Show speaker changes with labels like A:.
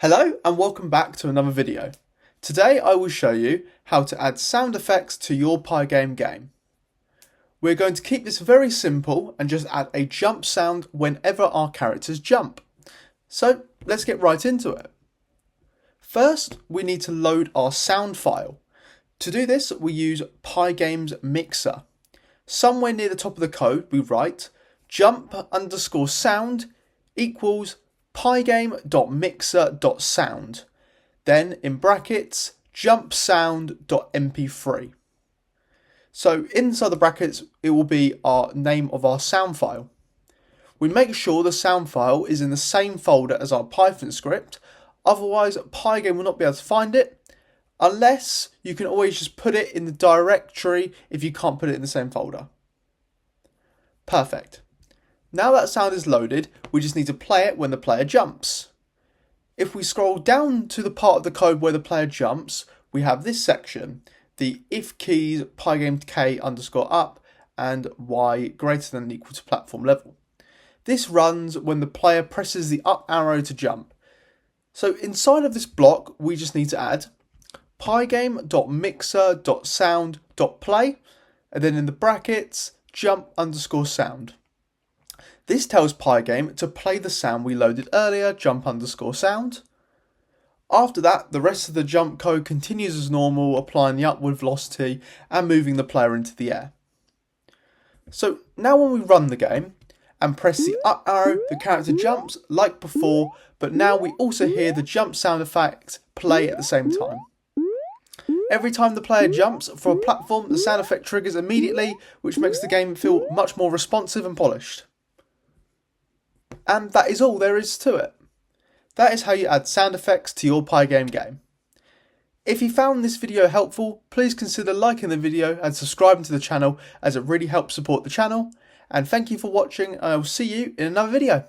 A: Hello and welcome back to another video. Today I will show you how to add sound effects to your Pygame game. We're going to keep this very simple and just add a jump sound whenever our characters jump. So let's get right into it. First we need to load our sound file. To do this we use Pygame's mixer. Somewhere near the top of the code we write jump_sound equals pygame.mixer.sound, then in brackets jumpsound.mp3. So inside the brackets it will be our name of our sound file. We make sure the sound file is in the same folder as our Python script, otherwise Pygame will not be able to find it, unless you can always just put it in the directory if you can't put it in the same folder. Perfect. Now that sound is loaded, we just need to play it when the player jumps. If we scroll down to the part of the code where the player jumps, we have this section, the if keys pygame k_up and y greater than or equal to platform level. This runs when the player presses the up arrow to jump. So inside of this block, we just need to add pygame.mixer.sound.play and then in the brackets jump_sound. This tells Pygame to play the sound we loaded earlier, jump_sound. After that, the rest of the jump code continues as normal, applying the upward velocity and moving the player into the air. So now when we run the game and press the up arrow, the character jumps like before, but now we also hear the jump sound effect play at the same time. Every time the player jumps for a platform, the sound effect triggers immediately, which makes the game feel much more responsive and polished. And that is all there is to it. That is how you add sound effects to your Pygame game. If you found this video helpful, please consider liking the video and subscribing to the channel as it really helps support the channel. And thank you for watching and I will see you in another video.